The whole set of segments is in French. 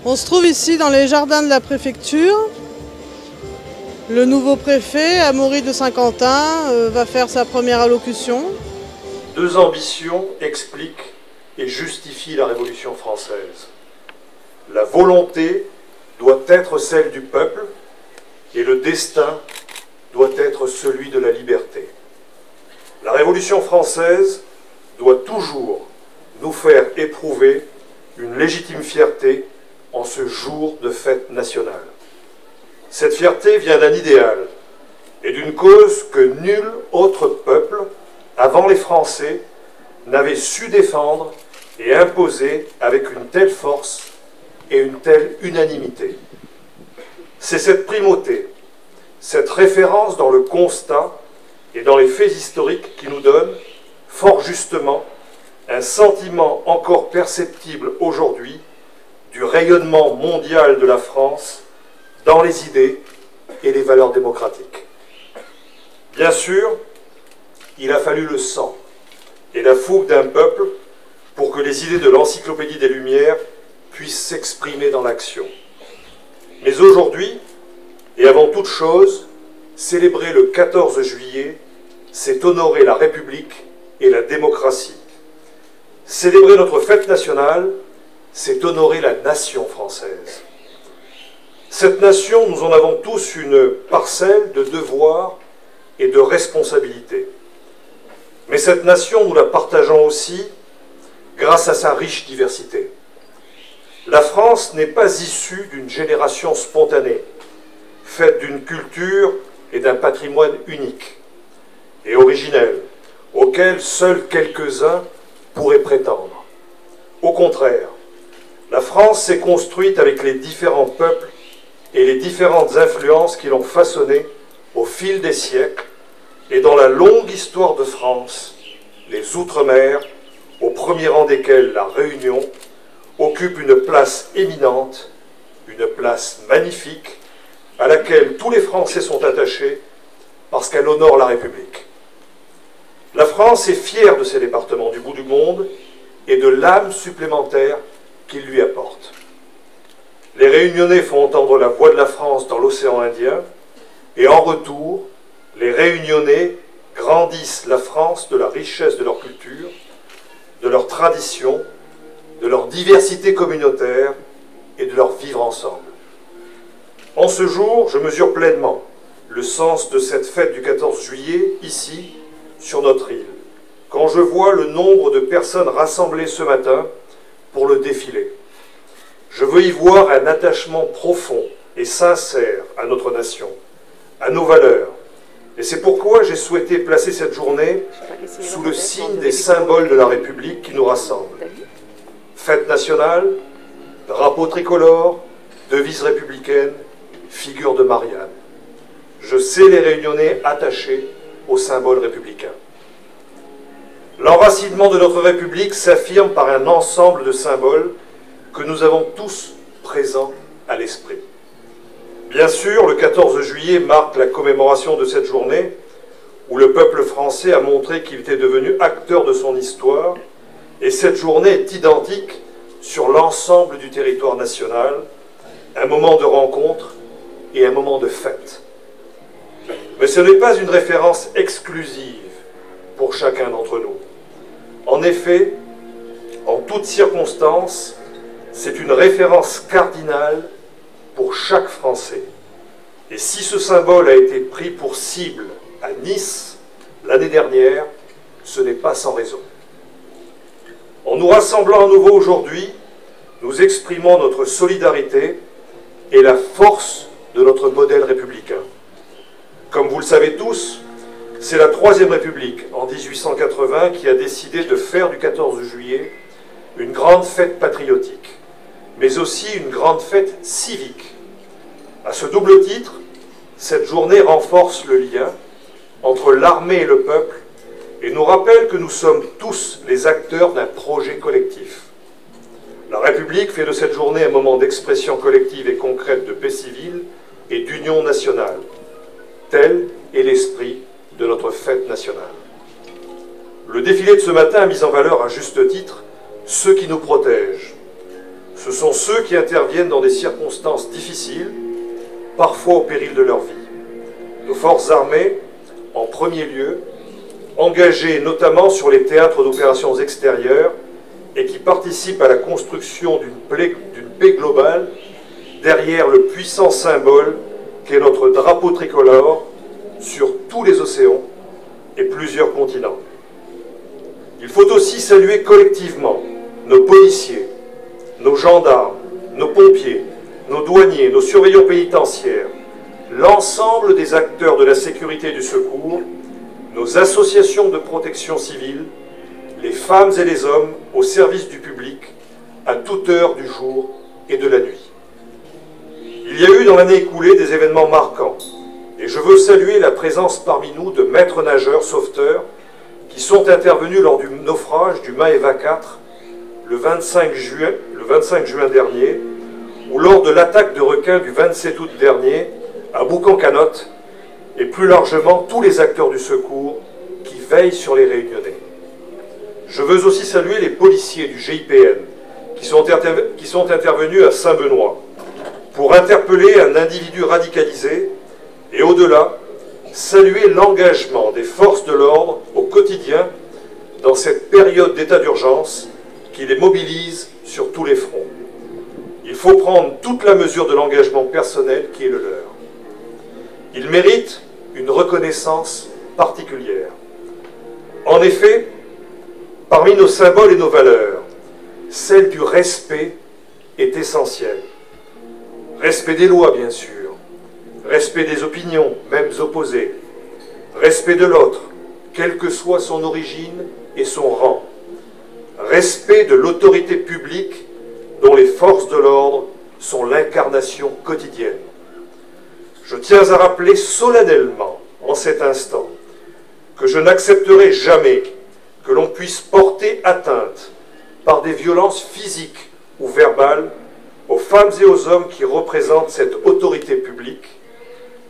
On se trouve ici dans les jardins de la préfecture. Le nouveau préfet, Amaury de Saint-Quentin, va faire sa première allocution. Deux ambitions expliquent et justifient la Révolution française. La volonté doit être celle du peuple et le destin doit être celui de la liberté. La Révolution française doit toujours nous faire éprouver une légitime fierté en ce jour de fête nationale. Cette fierté vient d'un idéal et d'une cause que nul autre peuple, avant les Français, n'avait su défendre et imposer avec une telle force et une telle unanimité. C'est cette primauté, cette référence dans le constat et dans les faits historiques qui nous donne, fort justement, un sentiment encore perceptible aujourd'hui du rayonnement mondial de la France dans les idées et les valeurs démocratiques. Bien sûr, il a fallu le sang et la fougue d'un peuple pour que les idées de l'Encyclopédie des Lumières puissent s'exprimer dans l'action. Mais aujourd'hui, et avant toute chose, célébrer le 14 juillet, c'est honorer la République et la démocratie. Célébrer notre fête nationale, c'est honorer la nation française. Cette nation, nous en avons tous une parcelle de devoirs et de responsabilités. Mais cette nation, nous la partageons aussi grâce à sa riche diversité. La France n'est pas issue d'une génération spontanée, faite d'une culture et d'un patrimoine unique et originel, auquel seuls quelques-uns pourraient prétendre. Au contraire, la France s'est construite avec les différents peuples et les différentes influences qui l'ont façonnée au fil des siècles, et dans la longue histoire de France, les Outre-mer, au premier rang desquels la Réunion, occupent une place éminente, une place magnifique, à laquelle tous les Français sont attachés parce qu'elle honore la République. La France est fière de ses départements du bout du monde et de l'âme supplémentaire qu'ils lui apportent. Les Réunionnais font entendre la voix de la France dans l'océan Indien et en retour, les Réunionnais grandissent la France de la richesse de leur culture, de leur tradition, de leur diversité communautaire et de leur vivre ensemble. En ce jour, je mesure pleinement le sens de cette fête du 14 juillet, ici, sur notre île, quand je vois le nombre de personnes rassemblées ce matin pour le défilé. Je veux y voir un attachement profond et sincère à notre nation, à nos valeurs. Et c'est pourquoi j'ai souhaité placer cette journée sous le signe des symboles de la République qui nous rassemblent. Fête nationale, drapeau tricolore, devise républicaine, figure de Marianne. Je sais les Réunionnais attachés aux symboles républicains. L'enracinement de notre République s'affirme par un ensemble de symboles que nous avons tous présents à l'esprit. Bien sûr, le 14 juillet marque la commémoration de cette journée où le peuple français a montré qu'il était devenu acteur de son histoire, et cette journée est identique sur l'ensemble du territoire national, un moment de rencontre et un moment de fête. Mais ce n'est pas une référence exclusive pour chacun d'entre nous. En effet, en toutes circonstances, c'est une référence cardinale pour chaque Français. Et si ce symbole a été pris pour cible à Nice l'année dernière, ce n'est pas sans raison. En nous rassemblant à nouveau aujourd'hui, nous exprimons notre solidarité et la force de notre modèle républicain. Comme vous le savez tous, c'est la Troisième République, en 1880, qui a décidé de faire du 14 juillet une grande fête patriotique, mais aussi une grande fête civique. À ce double titre, cette journée renforce le lien entre l'armée et le peuple et nous rappelle que nous sommes tous les acteurs d'un projet collectif. La République fait de cette journée un moment d'expression collective et concrète de paix civile et d'union nationale. Tel est l'esprit de notre fête nationale. Le défilé de ce matin a mis en valeur à juste titre ceux qui nous protègent. Ce sont ceux qui interviennent dans des circonstances difficiles, parfois au péril de leur vie. Nos forces armées, en premier lieu, engagées notamment sur les théâtres d'opérations extérieures et qui participent à la construction d'une paix globale derrière le puissant symbole qu'est notre drapeau tricolore sur tous les océans et plusieurs continents. Il faut aussi saluer collectivement nos policiers, nos gendarmes, nos pompiers, nos douaniers, nos surveillants pénitentiaires, l'ensemble des acteurs de la sécurité et du secours, nos associations de protection civile, les femmes et les hommes au service du public, à toute heure du jour et de la nuit. Il y a eu dans l'année écoulée des événements marquants, et je veux saluer la présence parmi nous de maîtres nageurs sauveteurs qui sont intervenus lors du naufrage du Maeva 4 le 25 juin dernier, ou lors de l'attaque de requins du 27 août dernier à Boucan-Canotte, et plus largement tous les acteurs du secours qui veillent sur les Réunionnais. Je veux aussi saluer les policiers du GIPN qui sont intervenus à Saint-Benoît pour interpeller un individu radicalisé et au-delà, saluer l'engagement des forces de l'ordre au quotidien dans cette période d'état d'urgence qui les mobilise sur tous les fronts. Il faut prendre toute la mesure de l'engagement personnel qui est le leur. Ils méritent une reconnaissance particulière. En effet, parmi nos symboles et nos valeurs, celle du respect est essentielle. Respect des lois, bien sûr. Respect des opinions, même opposées. Respect de l'autre, quelle que soit son origine et son rang. Respect de l'autorité publique dont les forces de l'ordre sont l'incarnation quotidienne. Je tiens à rappeler solennellement, en cet instant, que je n'accepterai jamais que l'on puisse porter atteinte par des violences physiques ou verbales aux femmes et aux hommes qui représentent cette autorité publique,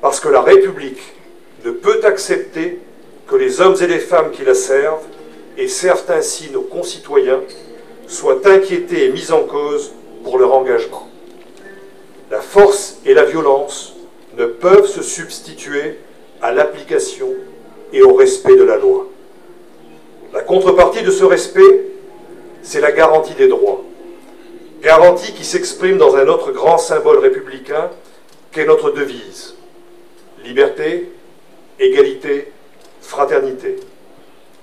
parce que la République ne peut accepter que les hommes et les femmes qui la servent, et servent ainsi nos concitoyens, soient inquiétés et mis en cause pour leur engagement. La force et la violence ne peuvent se substituer à l'application et au respect de la loi. La contrepartie de ce respect, c'est la garantie des droits. Garantie qui s'exprime dans un autre grand symbole républicain qu'est notre devise. Liberté, égalité, fraternité.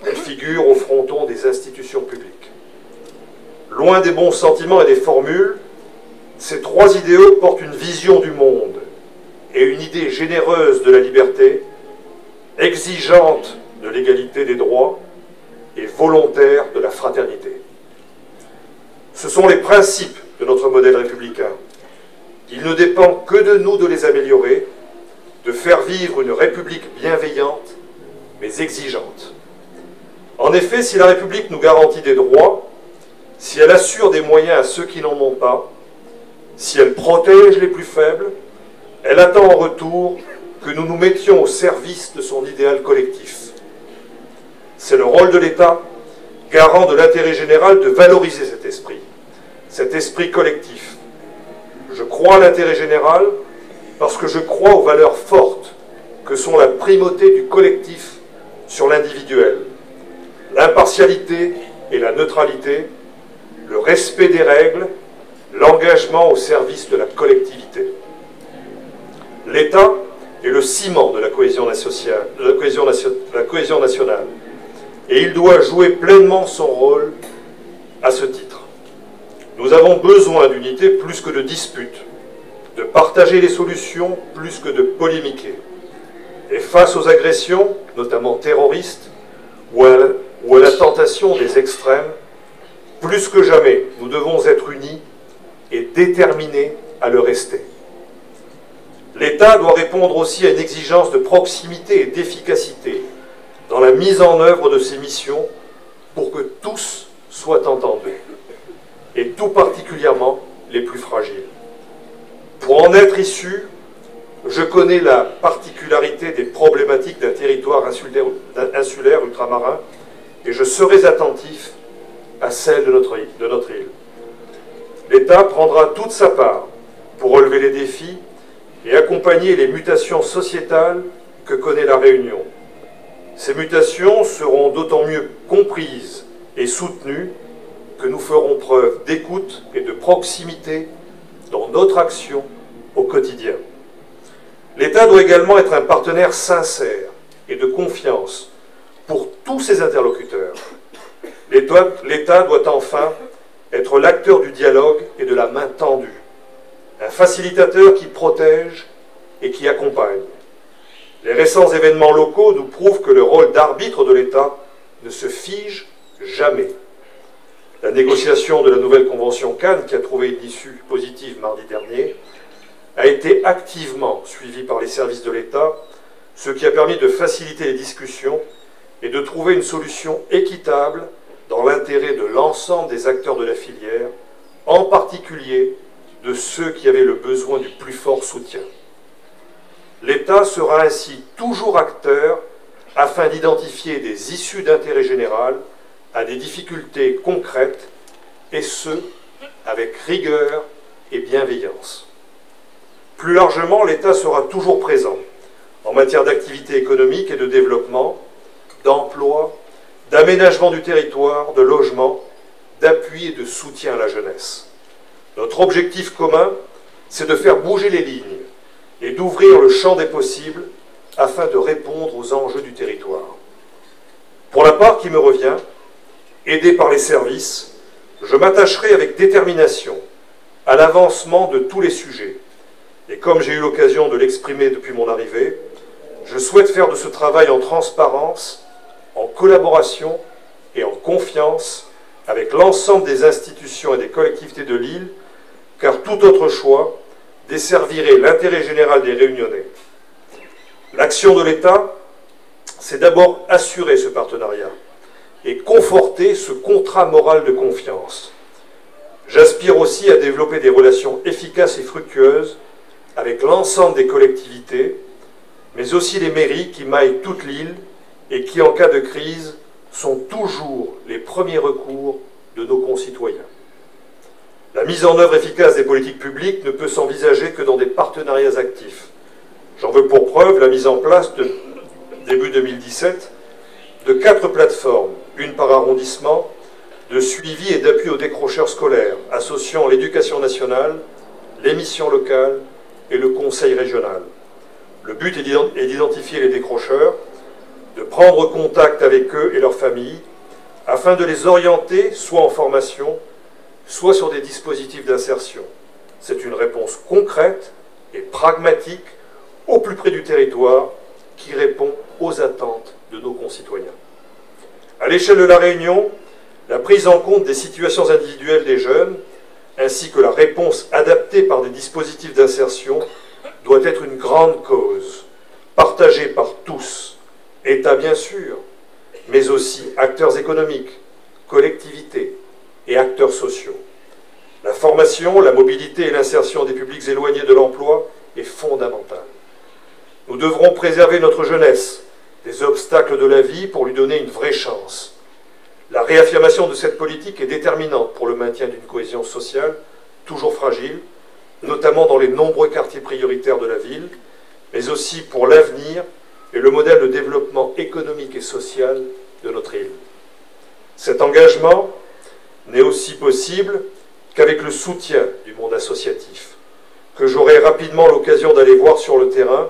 Elle figure au fronton des institutions publiques. Loin des bons sentiments et des formules, ces trois idéaux portent une vision du monde et une idée généreuse de la liberté, exigeante de l'égalité des droits et volontaire de la fraternité. Ce sont les principes de notre modèle républicain. Il ne dépend que de nous de les améliorer, de faire vivre une République bienveillante, mais exigeante. En effet, si la République nous garantit des droits, si elle assure des moyens à ceux qui n'en ont pas, si elle protège les plus faibles, elle attend en retour que nous nous mettions au service de son idéal collectif. C'est le rôle de l'État, garant de l'intérêt général, de valoriser cet esprit collectif. Je crois à l'intérêt général parce que je crois aux valeurs fortes que sont la primauté du collectif sur l'individuel, l'impartialité et la neutralité, le respect des règles, l'engagement au service de la collectivité. L'État est le ciment de la cohésion nationale, et il doit jouer pleinement son rôle à ce titre. Nous avons besoin d'unité plus que de disputes, de partager les solutions plus que de polémiquer. Et face aux agressions, notamment terroristes, ou à la tentation des extrêmes, plus que jamais, nous devons être unis et déterminés à le rester. L'État doit répondre aussi à une exigence de proximité et d'efficacité dans la mise en œuvre de ses missions pour que tous soient entendus, et tout particulièrement les plus fragiles. Pour en être issu, je connais la particularité des problématiques d'un territoire insulaire ultramarin, et je serai attentif à celle de notre île. L'État prendra toute sa part pour relever les défis et accompagner les mutations sociétales que connaît la Réunion. Ces mutations seront d'autant mieux comprises et soutenues que nous ferons preuve d'écoute et de proximité dans notre action au quotidien. L'État doit également être un partenaire sincère et de confiance pour tous ses interlocuteurs. L'État doit enfin être l'acteur du dialogue et de la main tendue, un facilitateur qui protège et qui accompagne. Les récents événements locaux nous prouvent que le rôle d'arbitre de l'État ne se fige jamais. La négociation de la nouvelle convention Cannes, qui a trouvé une issue positive mardi dernier, a été activement suivie par les services de l'État, ce qui a permis de faciliter les discussions et de trouver une solution équitable dans l'intérêt de l'ensemble des acteurs de la filière, en particulier de ceux qui avaient le besoin du plus fort soutien. L'État sera ainsi toujours acteur afin d'identifier des issues d'intérêt général à des difficultés concrètes, et ce, avec rigueur et bienveillance. Plus largement, l'État sera toujours présent en matière d'activité économique et de développement, d'emploi, d'aménagement du territoire, de logement, d'appui et de soutien à la jeunesse. Notre objectif commun, c'est de faire bouger les lignes et d'ouvrir le champ des possibles afin de répondre aux enjeux du territoire. Pour la part qui me revient, aidé par les services, je m'attacherai avec détermination à l'avancement de tous les sujets. Et comme j'ai eu l'occasion de l'exprimer depuis mon arrivée, je souhaite faire de ce travail en transparence, en collaboration et en confiance avec l'ensemble des institutions et des collectivités de l'île, car tout autre choix desservirait l'intérêt général des Réunionnais. L'action de l'État, c'est d'abord assurer ce partenariat et conforter ce contrat moral de confiance. J'aspire aussi à développer des relations efficaces et fructueuses avec l'ensemble des collectivités, mais aussi les mairies qui maillent toute l'île et qui, en cas de crise, sont toujours les premiers recours de nos concitoyens. La mise en œuvre efficace des politiques publiques ne peut s'envisager que dans des partenariats actifs. J'en veux pour preuve la mise en place, début 2017, de 4 plateformes, une par arrondissement, de suivi et d'appui aux décrocheurs scolaires, associant l'éducation nationale, les missions locales et le conseil régional. Le but est d'identifier les décrocheurs, de prendre contact avec eux et leurs familles, afin de les orienter soit en formation, soit sur des dispositifs d'insertion. C'est une réponse concrète et pragmatique, au plus près du territoire, qui répond aux attentes de nos concitoyens. À l'échelle de la Réunion, la prise en compte des situations individuelles des jeunes, ainsi que la réponse adaptée par des dispositifs d'insertion, doit être une grande cause, partagée par tous, État bien sûr, mais aussi acteurs économiques, collectivités et acteurs sociaux. La formation, la mobilité et l'insertion des publics éloignés de l'emploi est fondamentale. Nous devrons préserver notre jeunesse des obstacles de la vie pour lui donner une vraie chance. La réaffirmation de cette politique est déterminante pour le maintien d'une cohésion sociale toujours fragile, notamment dans les nombreux quartiers prioritaires de la ville, mais aussi pour l'avenir et le modèle de développement économique et social de notre île. Cet engagement n'est aussi possible qu'avec le soutien du monde associatif, que j'aurai rapidement l'occasion d'aller voir sur le terrain,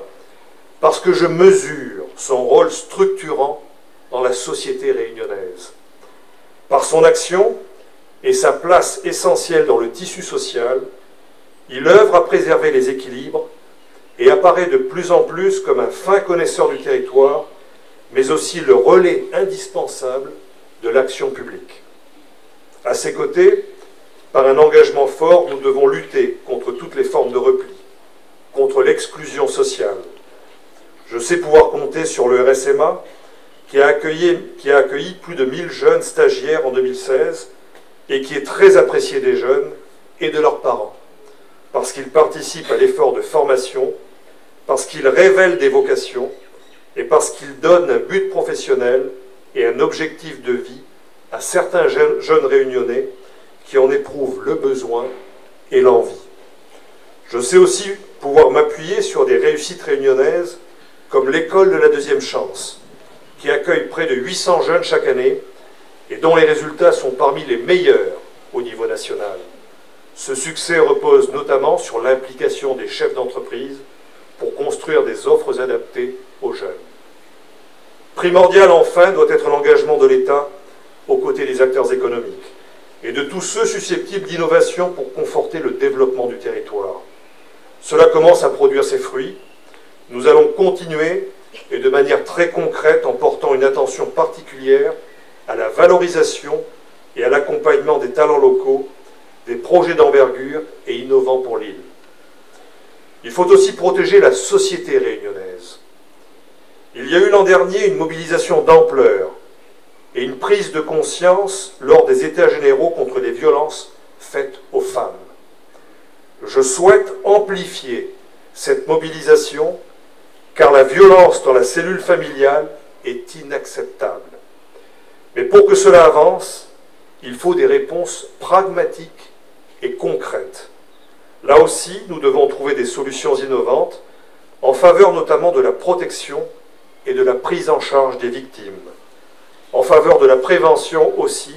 parce que je mesure son rôle structurant dans la société réunionnaise. Par son action et sa place essentielle dans le tissu social, il œuvre à préserver les équilibres et apparaît de plus en plus comme un fin connaisseur du territoire, mais aussi le relais indispensable de l'action publique. À ses côtés, par un engagement fort, nous devons lutter contre toutes les formes de repli, contre l'exclusion sociale. Je sais pouvoir compter sur le RSMA, qui a accueilli plus de 1000 jeunes stagiaires en 2016 et qui est très apprécié des jeunes et de leurs parents, parce qu'ils participent à l'effort de formation, parce qu'ils révèlent des vocations et parce qu'ils donnent un but professionnel et un objectif de vie à certains jeunes réunionnais qui en éprouvent le besoin et l'envie. Je sais aussi pouvoir m'appuyer sur des réussites réunionnaises comme l'école de la deuxième chance, qui accueille près de 800 jeunes chaque année et dont les résultats sont parmi les meilleurs au niveau national. Ce succès repose notamment sur l'implication des chefs d'entreprise pour construire des offres adaptées aux jeunes. Primordial enfin doit être l'engagement de l'État aux côtés des acteurs économiques et de tous ceux susceptibles d'innovation pour conforter le développement du territoire. Cela commence à produire ses fruits. Nous allons continuer, et de manière très concrète, en portant une attention particulière à la valorisation et à l'accompagnement des talents locaux, des projets d'envergure et innovants pour l'île. Il faut aussi protéger la société réunionnaise. Il y a eu l'an dernier une mobilisation d'ampleur et une prise de conscience lors des États généraux contre les violences faites aux femmes. Je souhaite amplifier cette mobilisation car la violence dans la cellule familiale est inacceptable. Mais pour que cela avance, il faut des réponses pragmatiques et concrètes. Là aussi, nous devons trouver des solutions innovantes en faveur notamment de la protection et de la prise en charge des victimes, en faveur de la prévention aussi,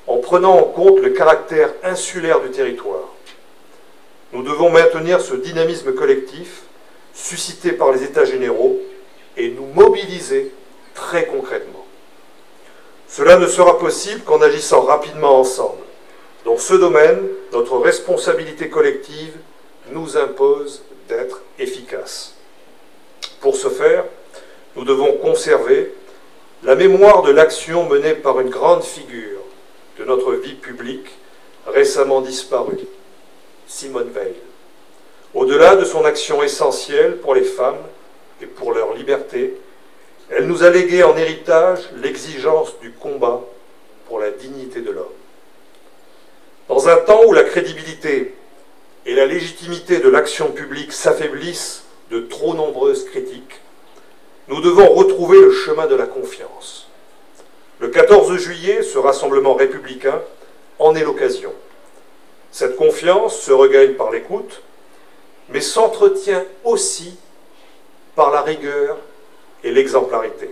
en prenant en compte le caractère insulaire du territoire. Nous devons maintenir ce dynamisme collectif suscité par les États généraux et nous mobiliser très concrètement. Cela ne sera possible qu'en agissant rapidement ensemble. Dans ce domaine, notre responsabilité collective nous impose d'être efficaces. Pour ce faire, nous devons conserver la mémoire de l'action menée par une grande figure de notre vie publique récemment disparue, Simone Veil. Au-delà de son action essentielle pour les femmes et pour leur liberté, elle nous a légué en héritage l'exigence du combat pour la dignité de l'homme. Dans un temps où la crédibilité et la légitimité de l'action publique s'affaiblissent de trop nombreuses critiques, nous devons retrouver le chemin de la confiance. Le 14 juillet, ce rassemblement républicain en est l'occasion. Cette confiance se regagne par l'écoute, mais s'entretient aussi par la rigueur et l'exemplarité.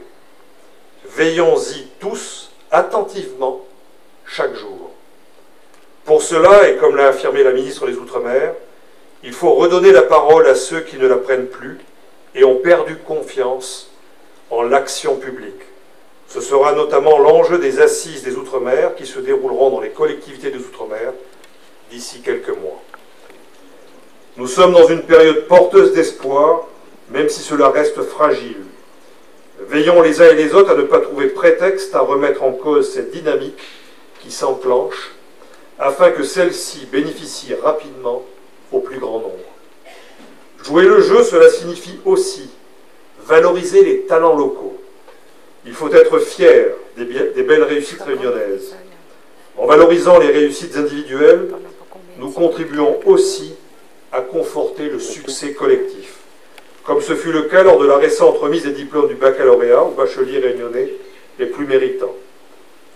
Veillons-y tous attentivement chaque jour. Pour cela, et comme l'a affirmé la ministre des Outre-mer, il faut redonner la parole à ceux qui ne la prennent plus et ont perdu confiance en l'action publique. Ce sera notamment l'enjeu des assises des Outre-mer qui se dérouleront dans les collectivités des Outre-mer d'ici quelques mois. Nous sommes dans une période porteuse d'espoir, même si cela reste fragile. Veillons les uns et les autres à ne pas trouver prétexte à remettre en cause cette dynamique qui s'enclenche, afin que celle-ci bénéficie rapidement au plus grand nombre. Jouer le jeu, cela signifie aussi valoriser les talents locaux. Il faut être fier des belles réussites réunionnaises. En valorisant les réussites individuelles, nous contribuons aussi à conforter le succès collectif, comme ce fut le cas lors de la récente remise des diplômes du baccalauréat aux bacheliers réunionnais les plus méritants.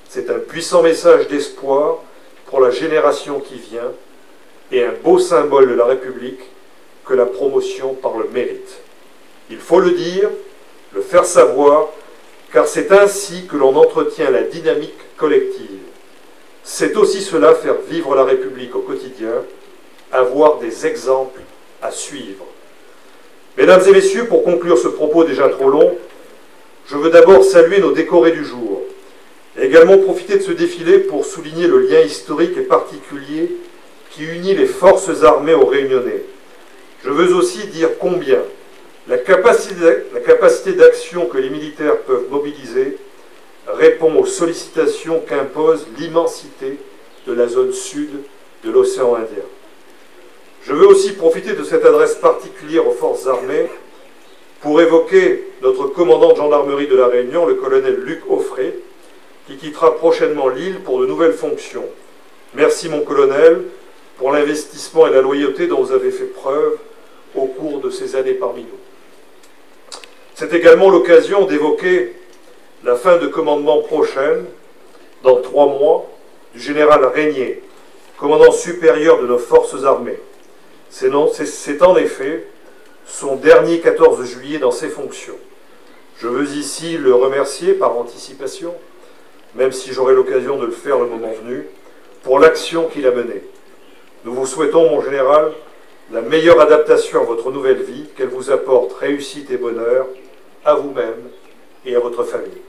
C'est un puissant message d'espoir pour la génération qui vient et un beau symbole de la République que la promotion par le mérite. Il faut le dire, le faire savoir, car c'est ainsi que l'on entretient la dynamique collective. C'est aussi cela, faire vivre la République au quotidien, avoir des exemples à suivre. Mesdames et messieurs, pour conclure ce propos déjà trop long, je veux d'abord saluer nos décorés du jour et également profiter de ce défilé pour souligner le lien historique et particulier qui unit les forces armées aux Réunionnais. Je veux aussi dire combien la capacité d'action que les militaires peuvent mobiliser répond aux sollicitations qu'impose l'immensité de la zone sud de l'océan Indien. Je veux aussi profiter de cette adresse particulière aux forces armées pour évoquer notre commandant de gendarmerie de la Réunion, le colonel Luc Offray, qui quittera prochainement l'île pour de nouvelles fonctions. Merci mon colonel pour l'investissement et la loyauté dont vous avez fait preuve au cours de ces années parmi nous. C'est également l'occasion d'évoquer la fin de commandement prochaine, dans 3 mois, du général Régnier, commandant supérieur de nos forces armées. C'est en effet son dernier 14 juillet dans ses fonctions. Je veux ici le remercier par anticipation, même si j'aurai l'occasion de le faire le moment venu, pour l'action qu'il a menée. Nous vous souhaitons, mon général, la meilleure adaptation à votre nouvelle vie, qu'elle vous apporte réussite et bonheur, à vous-même et à votre famille.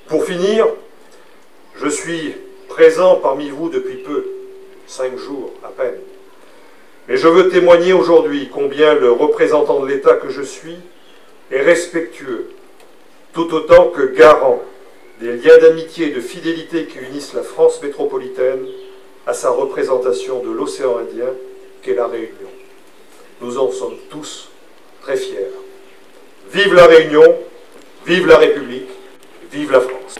Pour finir, je suis présent parmi vous depuis peu, 5 jours à peine. Mais je veux témoigner aujourd'hui combien le représentant de l'État que je suis est respectueux, tout autant que garant des liens d'amitié et de fidélité qui unissent la France métropolitaine à sa représentation de l'océan Indien qu'est la Réunion. Nous en sommes tous très fiers. Vive la Réunion, vive la République, vive la France.